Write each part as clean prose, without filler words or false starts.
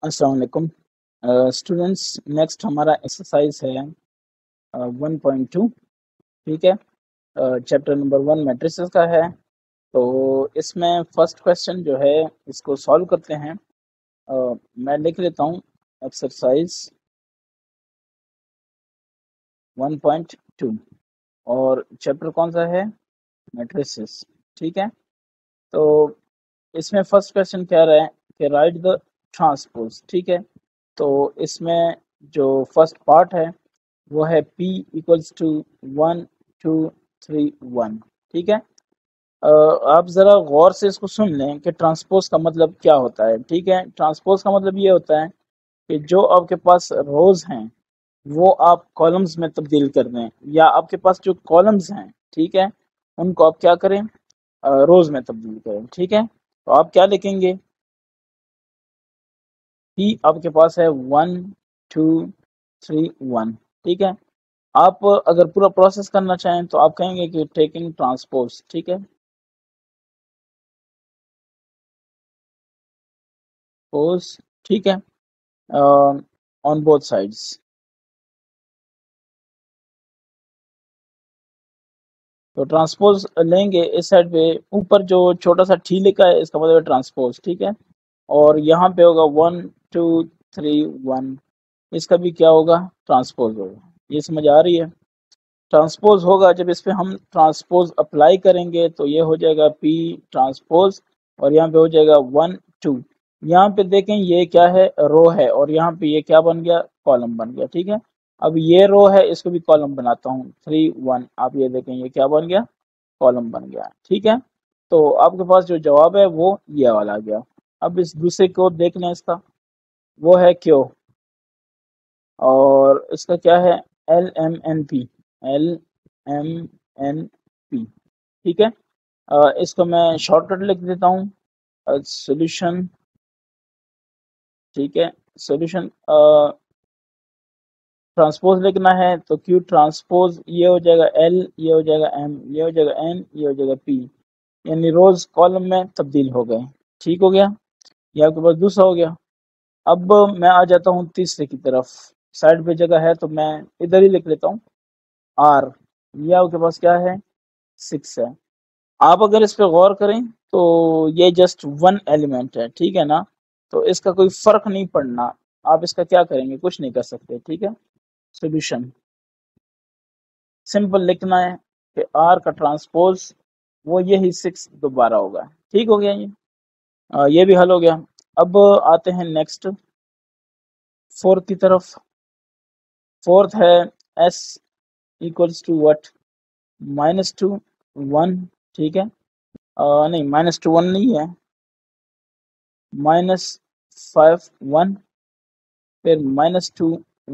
अस्सलाम वालेकुम students. Next हमारा एक्सरसाइज है 1.2। ठीक है, चैप्टर नंबर 1 मैट्रिसेस का है। तो इसमें फर्स्ट क्वेश्चन जो है इसको सॉल्व करते हैं। मैं लिख लेता हूँ एक्सरसाइज 1.2 और चैप्टर कौन सा है, मैट्रिसेस। ठीक है, तो इसमें फर्स्ट क्वेश्चन कह रहा है कि राइट द ट्रांसपोज। ठीक है, तो इसमें जो फर्स्ट पार्ट है वो है P इक्वल्स टू 1 2 3 1। ठीक है, आप ज़रा गौर से इसको सुन लें कि ट्रांसपोज का मतलब क्या होता है। ठीक है, ट्रांसपोज का मतलब ये होता है कि जो आपके पास रोज हैं वो आप कॉलम्स में तब्दील कर दें, या आपके पास जो कॉलम्स हैं, ठीक है, उनको आप क्या करें, रोज में तब्दील करें। ठीक है, तो आप क्या लिखेंगे, P आपके पास है 1 2 3 1। ठीक है, आप अगर पूरा प्रोसेस करना चाहें तो आप कहेंगे कि टेकिंग ट्रांसपोज। ठीक है, पोज। ठीक है, ऑन बोथ साइड्स। तो ट्रांसपोज लेंगे इस साइड पे, ऊपर जो छोटा सा टी लिखा है इसका मतलब है ट्रांसपोज। ठीक है, और यहाँ पे होगा 1 2 3 1, इसका भी क्या होगा, ट्रांसपोज होगा। ये समझ आ रही है। ट्रांसपोज होगा जब इस पे हम ट्रांसपोज अप्लाई करेंगे तो ये हो जाएगा P ट्रांसपोज, और यहाँ पे हो जाएगा 1 2। यहाँ पे देखें ये क्या है, रो है, और यहाँ पे ये क्या बन गया, कॉलम बन गया। ठीक है, अब ये रो है, इसको भी कॉलम बनाता हूँ, 3 1। आप ये देखें ये क्या बन गया, कॉलम बन गया। ठीक है, तो आपके पास जो जवाब है वो ये वाला आ गया। अब इस दूसरे को देख लें, इसका वो है क्यों, और इसका क्या है, LMNP, LMNP। ठीक है, इसको मैं शॉर्टकट लिख देता हूँ, सॉल्यूशन। ठीक है, सॉल्यूशन ट्रांसपोज लिखना है तो Q ट्रांसपोज ये हो जाएगा L, ये हो जाएगा M, ये हो जाएगा N, ये हो जाएगा P, यानी रोज कॉलम में तब्दील हो गए। ठीक हो गया, ये आपके पास दूसरा हो गया। अब मैं आ जाता हूँ तीसरे की तरफ, साइड पे जगह है तो मैं इधर ही लिख लेता हूँ R। ये आपके पास क्या है, 6 है। आप अगर इस पे गौर करें तो ये जस्ट वन एलिमेंट है। ठीक है ना, तो इसका कोई फर्क नहीं पड़ना। आप इसका क्या करेंगे, कुछ नहीं कर सकते। ठीक है, सोल्यूशन सिंपल लिखना है कि R का ट्रांसपोज वो यही 6 दोबारा होगा। ठीक हो गया ये, ये भी हल हो गया। अब आते हैं नेक्स्ट फोर्थ की तरफ। फोर्थ है S इक्वल्स टू व्हाट, -2 1। ठीक है, नहीं -2 1 नहीं है, -5 1, फिर -2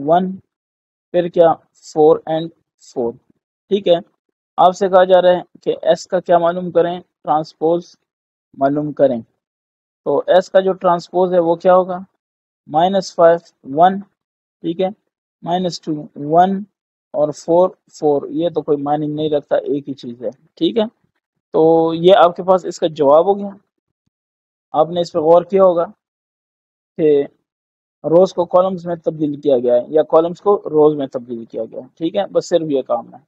1, फिर क्या 4 and 4। ठीक है, आपसे कहा जा रहा है कि S का क्या मालूम करें, ट्रांसपोज मालूम करें। तो S का जो ट्रांसपोज है वो क्या होगा, -5 1। ठीक है, -2 1 और 4 4, ये तो कोई मायने नहीं रखता, एक ही चीज है। ठीक है, तो ये आपके पास इसका जवाब हो गया। आपने इस पर गौर किया होगा कि रोज को कॉलम्स में तब्दील किया गया है या कॉलम्स को रोज में तब्दील किया गया है। ठीक है, बस सिर्फ ये काम है।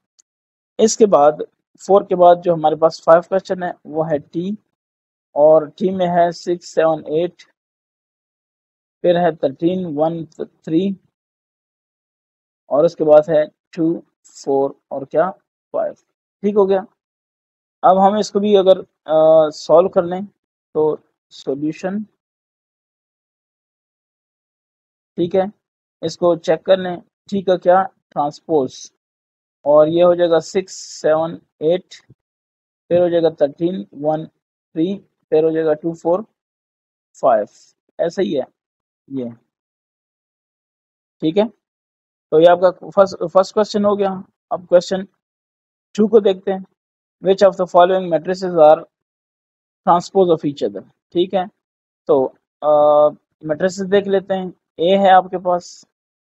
इसके बाद 4 के बाद जो हमारे पास 5 क्वेश्चन है वो है T, और T में है 6 7 8, फिर है 13 1 3, और उसके बाद है 2 4 और क्या 5। ठीक हो गया। अब हम इसको भी अगर सॉल्व कर लें तो सॉल्यूशन, ठीक है, इसको चेक कर लें। ठीक है, क्या ट्रांसपोज, और ये हो जाएगा 6 7 8, फिर हो जाएगा 13 1 3, फिर हो जाएगा 2 4 5। ऐसा ही है ये। ठीक है, तो ये आपका फर्स्ट क्वेश्चन हो गया। अब क्वेश्चन 2 को देखते हैं। Which of the following matrices are transpose of each other. ठीक है, तो मैट्रिसेस देख लेते हैं। ए है आपके पास,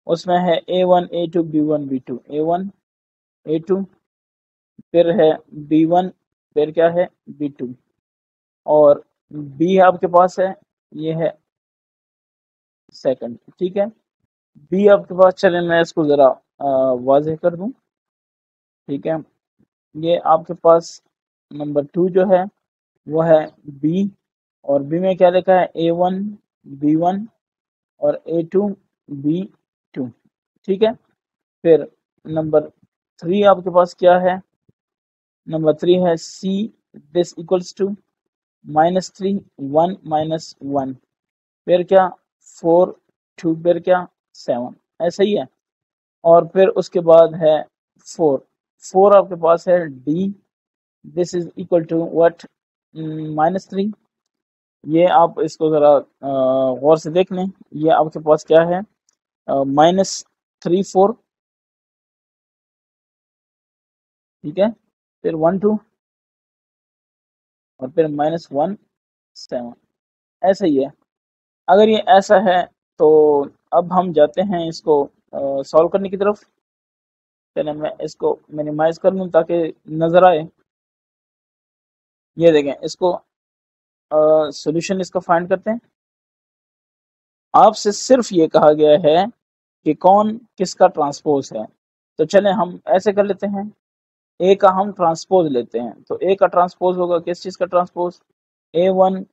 उसमें है A1 A2 B1 B2, A1 A2, फिर है B1, फिर क्या है B2, और बी आपके पास है, ये है सेकंड, ठीक है। बी आपके पास, चले मैं इसको ज़रा वाज़ेह कर दूं, ठीक है। ये आपके पास नंबर 2 जो है वो है बी, और बी में क्या लिखा है, A1 B1 और A2 B2, ठीक है। फिर नंबर 3 आपके पास क्या है, नंबर 3 है सी, दिस इक्वल्स टू -3 1 -1, फिर क्या 4 2, फिर क्या 7, ऐसा ही है। और फिर उसके बाद है 4, 4 आपके पास है D, this is equal to what, -3। ये आप इसको ज़रा गौर से देख लें, ये आपके पास क्या है, -3 4, ठीक है। फिर 1 2 और फिर -1 7, ऐसा ही है। अगर ये ऐसा है तो अब हम जाते हैं इसको सॉल्व करने की तरफ। चलिए मैं इसको मिनिमाइज कर लूँ ताकि नज़र आए। ये देखें, इसको सॉल्यूशन इसका फाइंड करते हैं। आपसे सिर्फ ये कहा गया है कि कौन किसका ट्रांसपोज है। तो चलें हम ऐसे कर लेते हैं, ए का हम ट्रांसपोज लेते हैं। तो ए का ट्रांसपोज होगा किस चीज़ का ट्रांसपोज, A1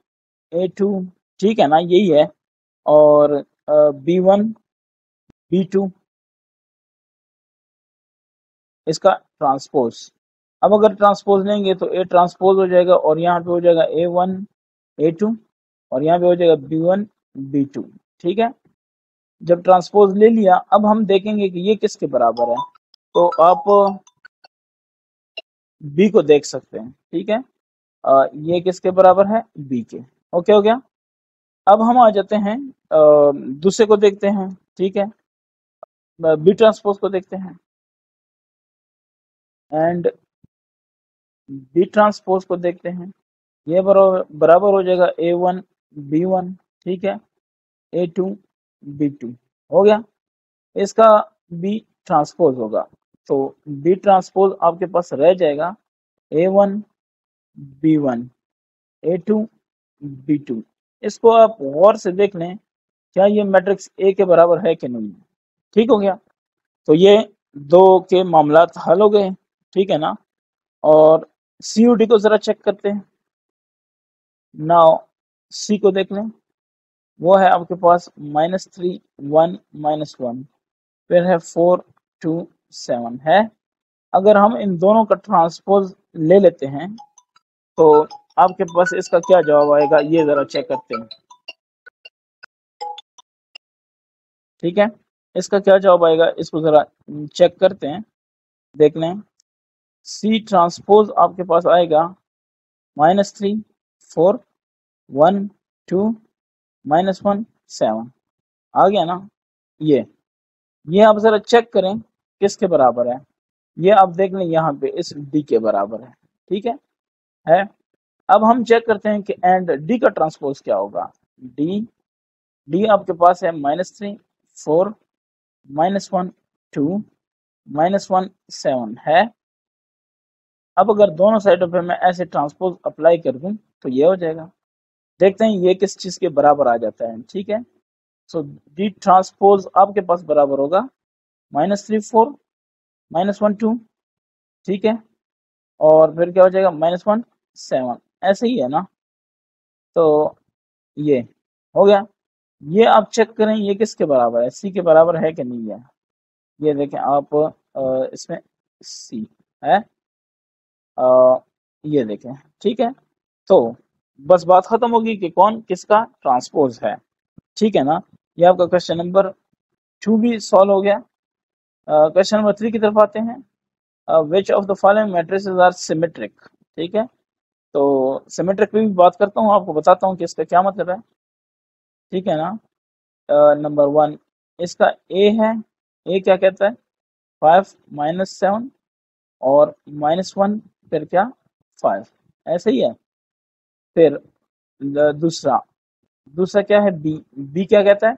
A2, ठीक है ना, यही है। और B1 B2 इसका ट्रांसपोज। अब अगर ट्रांसपोज लेंगे तो ए ट्रांसपोज हो जाएगा, और यहाँ पे हो जाएगा A1 A2, और यहाँ पे हो जाएगा B1 B2, ठीक है। जब ट्रांसपोज ले लिया, अब हम देखेंगे कि ये किसके बराबर है। तो आप बी को देख सकते हैं, ठीक है। ये किसके बराबर है, बी के। ओके हो गया। अब हम आ जाते हैं दूसरे को देखते हैं, ठीक है। बी ट्रांसपोज को देखते हैं, एंड बी ट्रांसपोज को देखते हैं। ये बराबर हो जाएगा A1 B1, ठीक है, A2 B2, हो गया। इसका बी ट्रांसपोज होगा, तो बी ट्रांसपोज आपके पास रह जाएगा A1 B1 A2 B2। इसको आप गौर से देख लें, क्या ये मैट्रिक्स ए के बराबर है कि नहीं, ठीक हो गया। तो ये दो के मामलात हल हो गए, ठीक है ना। और COD को जरा चेक करते हैं। नाउ सी को देख लें, वो है आपके पास -3 1 -1, फिर है 4 2 7 है। अगर हम इन दोनों का ट्रांसपोज ले लेते हैं तो आपके पास इसका क्या जवाब आएगा, ये जरा चेक करते हैं, ठीक है। इसका क्या जवाब आएगा, इसको जरा चेक करते हैं, देख लें। सी ट्रांसपोज आपके पास आएगा -3 4 1 2 -1 7, आ गया ना। ये आप जरा चेक करें किसके बराबर है। ये आप देख लें यहाँ पे इस डी के बराबर है, ठीक है। अब हम चेक करते हैं कि एंड डी का ट्रांसपोज क्या होगा। डी डी आपके पास है -3 4 -1 2 -1 7 है। अब अगर दोनों साइडों पे मैं ऐसे ट्रांसपोज अप्लाई कर दूं तो ये हो जाएगा। देखते हैं ये किस चीज के बराबर आ जाता है, ठीक है। सो डी ट्रांसपोज आपके पास बराबर होगा -3 4 -1 2, ठीक है। और फिर क्या हो जाएगा -1 7, ऐसे ही है ना। तो ये हो गया। ये आप चेक करें ये किसके बराबर है, सी के बराबर है कि नहीं है। ये देखें आप, इसमें सी है, ये देखें, ठीक है। तो बस बात खत्म होगी कि कौन किसका ट्रांसपोज है, ठीक है ना। ये आपका क्वेश्चन नंबर 2 भी सॉल्व हो गया। क्वेश्चन नंबर 3 की तरफ आते हैं। Which of the following matrices are symmetric, ठीक है। तो सिमेट्रिक पे भी बात करता हूँ, आपको बताता हूँ कि इसका क्या मतलब है, ठीक है ना। नंबर 1 इसका ए है। ए क्या कहता है, 5 -7 और -1, फिर क्या 5, ऐसे ही है। फिर दूसरा दूसरा क्या है, बी बी क्या कहता है,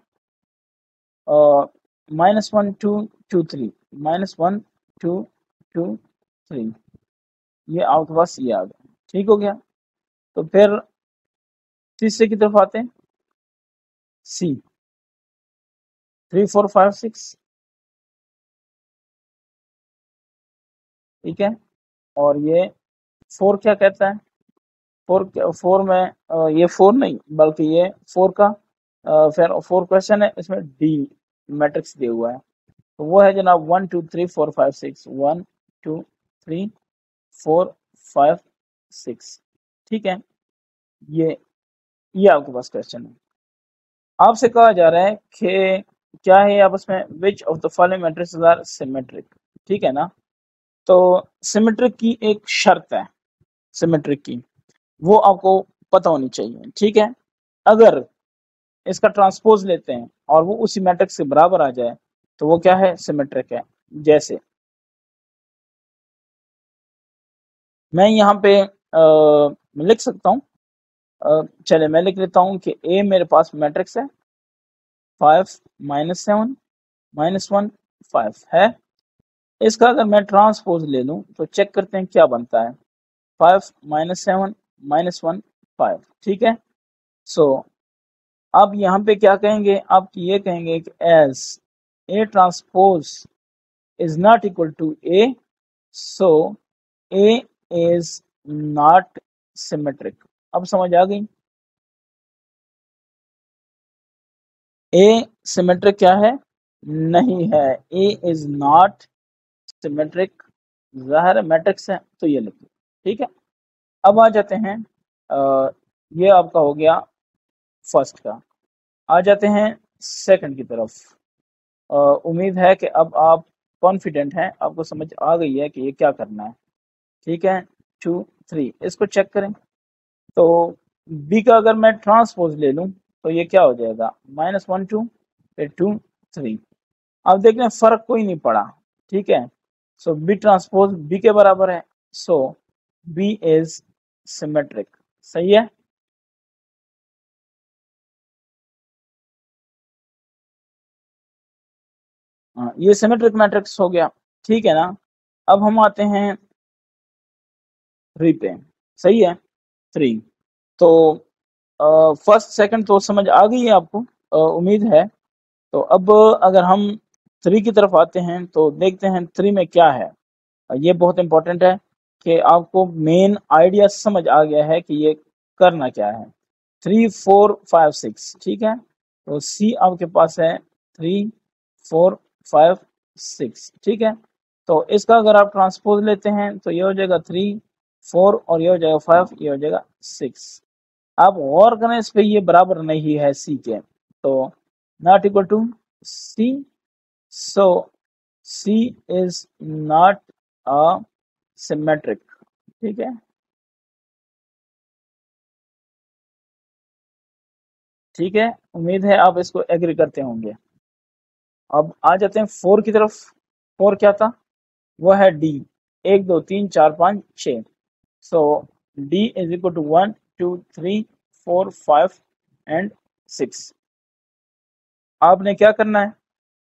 -1 2 2 3, -1 2 2 3, ये आपके पास ये आ गया, ठीक हो गया। तो फिर तीसरे की तरफ आते हैं, सी 3 4 5 6, ठीक है। और ये 4 क्या कहता है, 4 में ये 4 नहीं बल्कि ये 4 का फिर 4 क्वेश्चन है, इसमें डी मैट्रिक्स दिया हुआ है, तो वो है जनाब 1 2 3 4 5 6, 1 2 3 4 5 6, ठीक है। ये आपके पास क्वेश्चन है। आपसे कहा जा रहा है कि क्या है आपस में, which of the following matrices are symmetric, ठीक है ना। तो सिमेट्रिक की एक शर्त है, सिमेट्रिक की वो आपको पता होनी चाहिए, ठीक है। अगर इसका ट्रांसपोज लेते हैं और वो उसी मैट्रिक्स के बराबर आ जाए तो वो क्या है, सिमेट्रिक है। जैसे मैं यहाँ पे लिख सकता हूँ, चले मैं लिख लेता हूँ कि ए मेरे पास मैट्रिक्स है 5 -7 -1 5 है। इसका अगर मैं ट्रांसपोज ले लूँ तो चेक करते हैं क्या बनता है, 5 -7 -1 5, ठीक है। सो अब यहाँ पे क्या कहेंगे, आप ये कहेंगे कि as A transpose is not equal to A, so A is not symmetric. अब समझ आ गई, ए सिमेट्रिक क्या है, नहीं है, ए इज नॉट सिमेट्रिक, ज़ाहिर मैट्रिक्स है तो ये लिखिए, ठीक है। अब आ जाते हैं ये आपका हो गया फर्स्ट का, आ जाते हैं सेकंड की तरफ। उम्मीद है कि अब आप कॉन्फिडेंट हैं, आपको समझ आ गई है कि ये क्या करना है, ठीक है। 2 3 इसको चेक करें, तो बी का अगर मैं ट्रांसपोज ले लूं तो ये क्या हो जाएगा, -1 2 फिर 2 3। अब देख लें फर्क कोई नहीं पड़ा, ठीक है। सो बी ट्रांसपोज बी के बराबर है, सो बी इज सिमेट्रिक, सही है। हाँ, ये सिमेट्रिक मैट्रिक्स हो गया, ठीक है ना। अब हम आते हैं 3 पे, सही है 3। तो फर्स्ट सेकंड तो समझ आ गई है आपको, उम्मीद है। तो अब अगर हम 3 की तरफ आते हैं तो देखते हैं 3 में क्या है। ये बहुत इंपॉर्टेंट है कि आपको मेन आइडिया समझ आ गया है कि ये करना क्या है। 3 4 5 6, ठीक है। तो सी आपके पास है 3 4 5 6, ठीक है। तो इसका अगर आप ट्रांसपोज लेते हैं तो ये हो जाएगा 3 4 और ये हो जाएगा 5, ये हो जाएगा 6। आप गौर करें इस पे, ये बराबर नहीं है सी के, तो not equal to C, so C is not a symmetric, ठीक है। ठीक है, उम्मीद है आप इसको एग्री करते होंगे। अब आ जाते हैं 4 की तरफ। 4 क्या था, वो है D, 1 2 3 4 5 6, so D is equal to 1 2 3 4 5 and 6। आपने क्या करना है,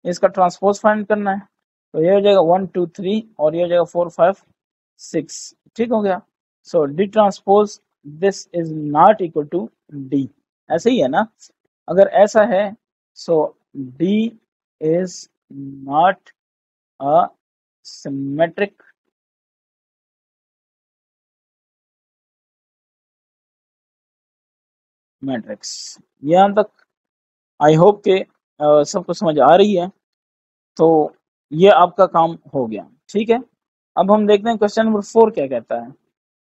इसका ट्रांसपोज फाइंड करना है, तो ये हो जाएगा 1 2 3 और ये हो जाएगा 4 5 6, ठीक हो गया। So D transpose this is not equal to D, ऐसे ही है ना। अगर ऐसा है so D is not a symmetric matrix. यहाँ तक आई होप के सबको समझ आ रही है, तो ये आपका काम हो गया, ठीक है। अब हम देखते हैं क्वेश्चन नंबर 4 क्या कहता है,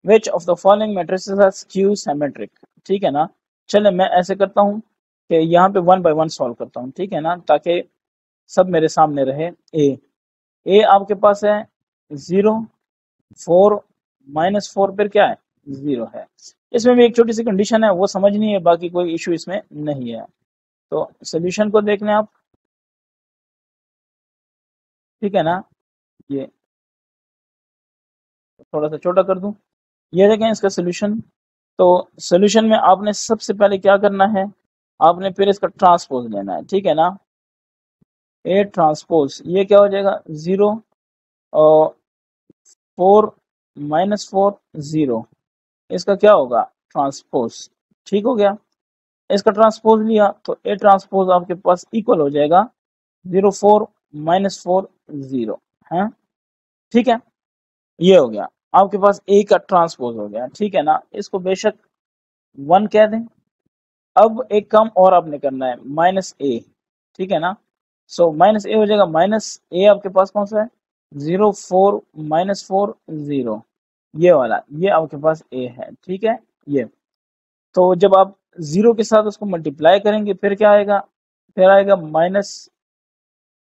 which of the following matrices are skew symmetric, ठीक है ना। चले मैं ऐसे करता हूँ कि यहाँ पे 1 बाय 1 सॉल्व करता हूँ, ठीक है ना, ताकि सब मेरे सामने रहे। ए आपके पास है 0 4 -4 पर क्या है 0 है। इसमें भी एक छोटी सी कंडीशन है, वो समझनी है, बाकी कोई इशू इसमें नहीं है। तो सोल्यूशन को देख लें आप, ठीक है ना। ये थोड़ा सा छोटा कर दूं, ये देखें इसका सोल्यूशन। तो सोल्यूशन में आपने सबसे पहले क्या करना है, आपने फिर इसका ट्रांसपोज लेना है, ठीक है ना। ए ट्रांसपोज ये क्या हो जाएगा 0 और 4 -4 0, इसका क्या होगा ट्रांसपोज, ठीक हो गया। इसका ट्रांसपोज लिया तो ए ट्रांसपोज आपके पास इक्वल हो जाएगा 0 4 -4 0 है, ठीक है। ये हो गया आपके पास ए का ट्रांसपोज हो गया, ठीक है ना। इसको बेशक 1 कह दें। अब एक काम और आपने करना है, -a, ठीक है ना। सो -a हो जाएगा, -a आपके पास कौन सा है, 0 4 -4 0, ये वाला, ये आपके पास a है, ठीक है। ये तो जब आप 0 के साथ उसको मल्टीप्लाई करेंगे फिर क्या आएगा, फिर आएगा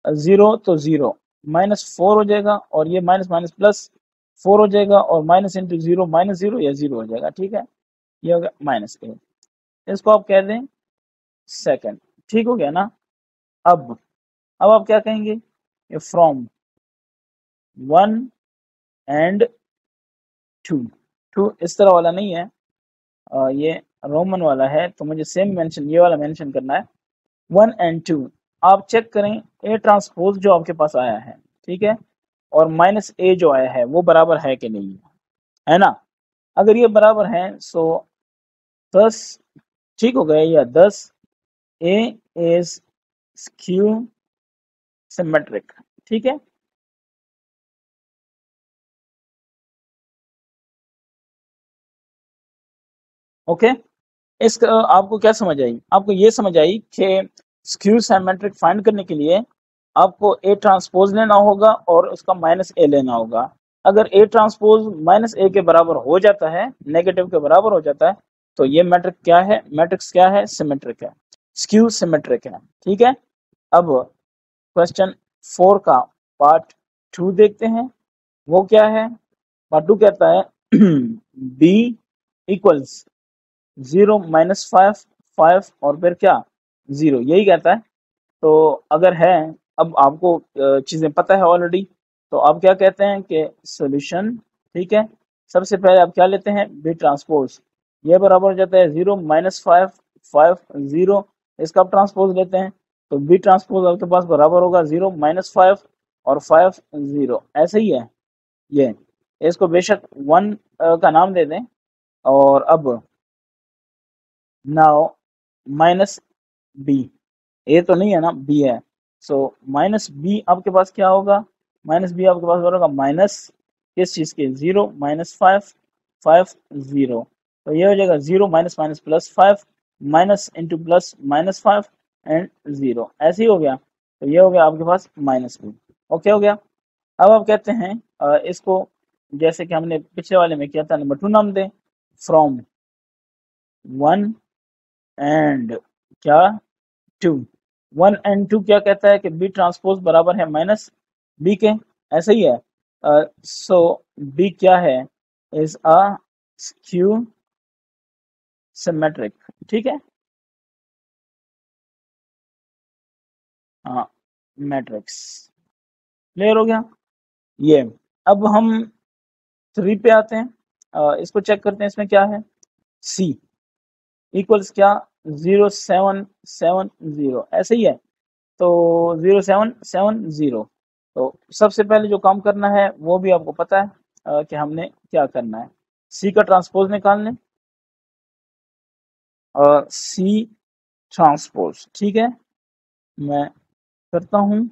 -0 तो 0, -4 हो जाएगा, और ये माइनस माइनस प्लस 4 हो जाएगा, और माइनस इंटू 0 -0 या 0 हो जाएगा, ठीक है। ये हो गया -a, इसको आप कह दें सेकंड, ठीक हो गया ना। अब आप क्या कहेंगे, फ्रॉम 1 एंड 2 इस तरह वाला नहीं है, ये रोमन वाला है, तो मुझे सेम मेंशन, ये वाला मेंशन करना है, 1 एंड 2। आप चेक करें ए ट्रांसपोज जो आपके पास आया है, ठीक है, और -a जो आया है वो बराबर है कि नहीं, है ना। अगर ये बराबर है सो 10 ठीक हो गया, या 10 ए इज स्क्यू सिमेट्रिक, ठीक है। ओके, इस आपको क्या समझ आई, आपको ये समझ आई कि स्क्यू सिमेट्रिक फाइंड करने के लिए आपको ए ट्रांसपोज लेना होगा और उसका -a लेना होगा। अगर ए ट्रांसपोज -a के बराबर हो जाता है, नेगेटिव के बराबर हो जाता है, तो ये मैट्रिक क्या है, मैट्रिक्स क्या है, सिमेट्रिक है, स्क्यू सिमेट्रिक है, ठीक है। अब क्वेश्चन 4 का पार्ट 2 देखते हैं, वो क्या है। पार्ट 2 कहता है b इक्वल्स 0 -5 5 और फिर क्या 0, यही कहता है। तो अगर है, अब आपको चीजें पता है ऑलरेडी, तो आप क्या कहते हैं कि सॉल्यूशन, ठीक है। सबसे पहले आप क्या लेते हैं, बी ट्रांसपोज, ये बराबर हो जाता है 0 -5 5 0, इसका आप ट्रांसपोज लेते हैं, तो बी ट्रांसपोज आपके पास बराबर होगा 0 -5 और 5 0, ऐसे ही है ये। इसको बेशक 1 का नाम दे दें, और अब नाउ माइनस बी, ए तो नहीं है ना, बी है, सो -b आपके पास क्या होगा, -b आपके पास होगा माइनस किस चीज के, 0 -5 5 0, तो ये हो जाएगा 0 minus minus plus 5 minus into plus -5 and 0, ऐसे ही हो गया। तो ये हो गया आपके पास -b, ओके हो गया। अब आप कहते हैं इसको, जैसे कि हमने पिछले वाले में किया था, नंबर 2 नाम दें, फ्रॉम 1 एंड क्या 2, 1 एंड 2 क्या कहता है कि बी ट्रांसपोज बराबर है -b के, ऐसा ही है। सो बी क्या है, इज अ स्क्यू सिमेट्रिक, ठीक है। हाँ, मैट्रिक्स क्लियर हो गया ये। अब हम 3 पे आते हैं, इसको चेक करते हैं, इसमें क्या है, सी इक्वल्स क्या 0 7 7 0, ऐसे ही है। तो 0 7 7 0, तो सबसे पहले जो काम करना है वो भी आपको पता है कि हमने क्या करना है, सी का ट्रांसपोज निकाल लें, और सी ट्रांसपोज, ठीक है, मैं करता हूं।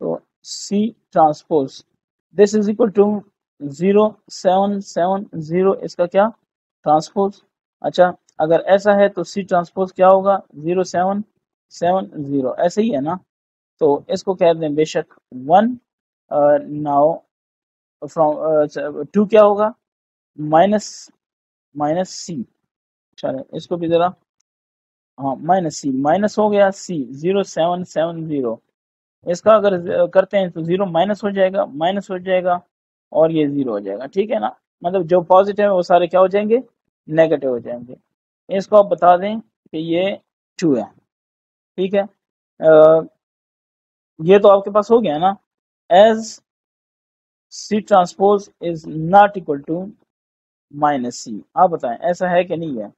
तो C transpose this is equal to 0 7 7 0, इसका क्या ट्रांसपोज। अच्छा, अगर ऐसा है तो सी ट्रांसपोज क्या होगा, 0 7 7 0, ऐसे ही है ना। तो इसको कह दें बेशक 1, नाउ फ्रॉम 2 क्या होगा, माइनस माइनस सी, चलो इसको भी जरा, हाँ माइनस सी, माइनस हो गया सी 0 7 7 0, इसका अगर करते हैं तो 0 माइनस हो जाएगा, माइनस हो जाएगा, और ये 0 हो जाएगा, ठीक है ना। मतलब जो पॉजिटिव है वो सारे क्या हो जाएंगे, नेगेटिव हो जाएंगे। इसको आप बता दें कि ये 2 है, ठीक है। ये तो आपके पास हो गया ना, as C transpose is not equal to -c, आप बताएं ऐसा है कि नहीं है,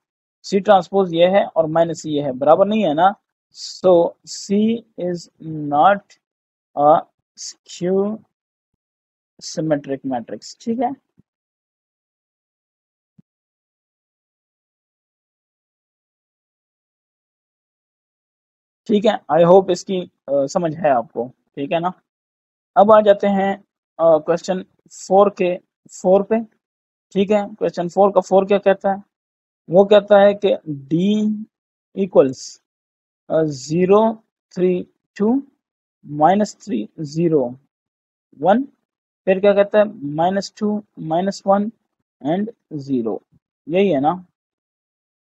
सी ट्रांसपोज ये है और -c ये है, बराबर नहीं है ना। सो c is not a skew symmetric matrix, ठीक है। ठीक है, आई होप इसकी समझ है आपको, ठीक है ना। अब आ जाते हैं क्वेश्चन 4 के 4 पे। ठीक है, क्वेश्चन 4 का 4 क्या कहता है? वो कहता है कि d इक्वल्स 0 3 2 -3 0 1, फिर क्या कहता है -2 -1 एंड 0, यही है ना?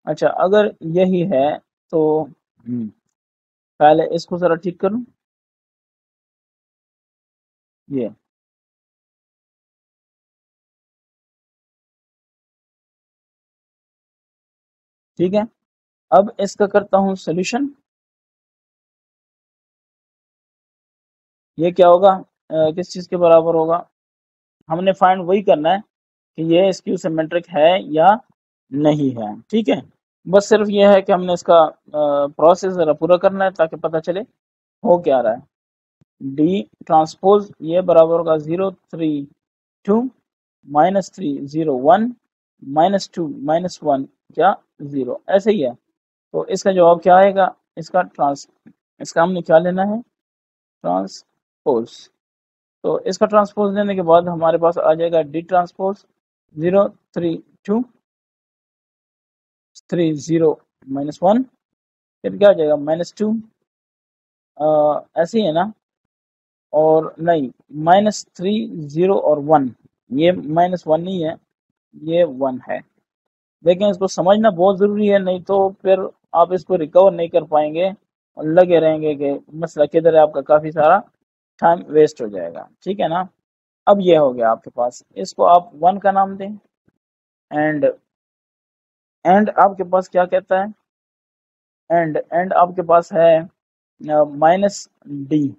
अच्छा, अगर यही है तो पहले इसको जरा ठीक करूं, ये ठीक है। अब इसका करता हूं सोल्यूशन। ये क्या होगा, किस चीज के बराबर होगा? हमने फाइंड वही करना है कि ये स्क्यू सिमेट्रिक है या नहीं है। ठीक है, बस सिर्फ ये है कि हमने इसका प्रोसेस जरा पूरा करना है ताकि पता चले हो क्या रहा है। डी ट्रांसपोज ये बराबर होगा 0 3 2 -3 0 1 -2 -1 क्या 0, ऐसे ही है। तो इसका जवाब क्या आएगा? इसका हमने क्या लेना है? ट्रांसपोज। तो इसका ट्रांसपोज लेने के बाद हमारे पास आ जाएगा डी ट्रांसपोज 0 3 2 3 0 -1, फिर क्या आ जाएगा -2, ऐसे ही है ना? और नहीं, -3 0 और 1, ये -1 नहीं है, ये 1 है। लेकिन इसको समझना बहुत ज़रूरी है, नहीं तो फिर आप इसको रिकवर नहीं कर पाएंगे और लगे रहेंगे कि मसला किधर है, आपका काफ़ी सारा टाइम वेस्ट हो जाएगा। ठीक है ना? अब ये हो गया आपके पास, इसको आप 1 का नाम दें। एंड आपके पास क्या कहता है? एंड आपके पास है -d,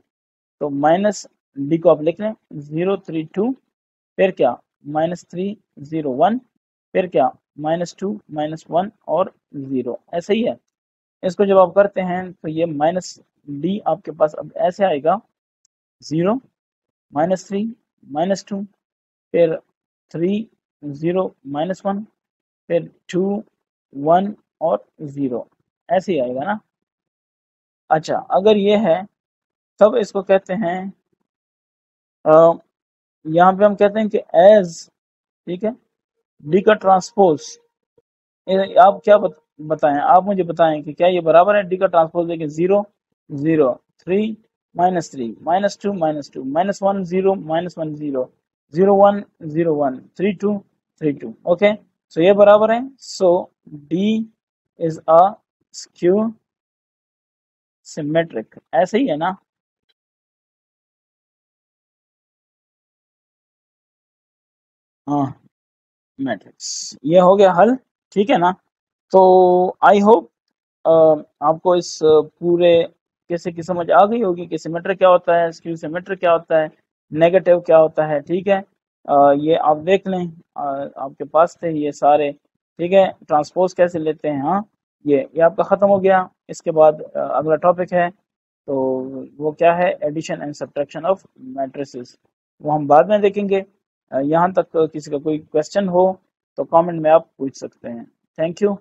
तो -d को आप लिख लें 0 3 2, फिर क्या -3 0 1, फिर क्या -2 -1 और 0, ऐसे ही है। इसको जब आप करते हैं तो ये -d आपके पास अब ऐसे आएगा 0 -3 -2, फिर 3 0 -1, फिर 2 1 और 0, ऐसे ही आएगा ना? अच्छा, अगर ये है तब इसको कहते हैं यहाँ पे हम कहते हैं कि एज, ठीक है, डी का ट्रांसपोज। आप क्या बताएं, आप मुझे बताएं कि क्या ये बराबर है डी का ट्रांसपोज? देखिए 0 0 3 -3 -2 -2 -1 0 -1 0 0 1 0 1 3 2 3 2, ओके। सो ये बराबर है, so D is a skew symmetric, ऐसे ही है ना? हाँ, मैट्रिक्स, ये हो गया हल। ठीक है ना? तो आई होप आपको इस पूरे कैसे की समझ आ गई होगी कि सिमेट्रिक क्या होता है, स्क्यू सिमेट्रिक क्या होता है, नेगेटिव क्या होता है। ठीक है, ये आप देख लें, आपके पास थे ये सारे। ठीक है, ट्रांसपोज कैसे लेते हैं, हाँ, ये आपका ख़त्म हो गया। इसके बाद अगला टॉपिक है, तो वो क्या है? Addition and subtraction of matrices, वो हम बाद में देखेंगे। यहाँ तक किसी का कोई क्वेश्चन हो तो कमेंट में आप पूछ सकते हैं। Thank you.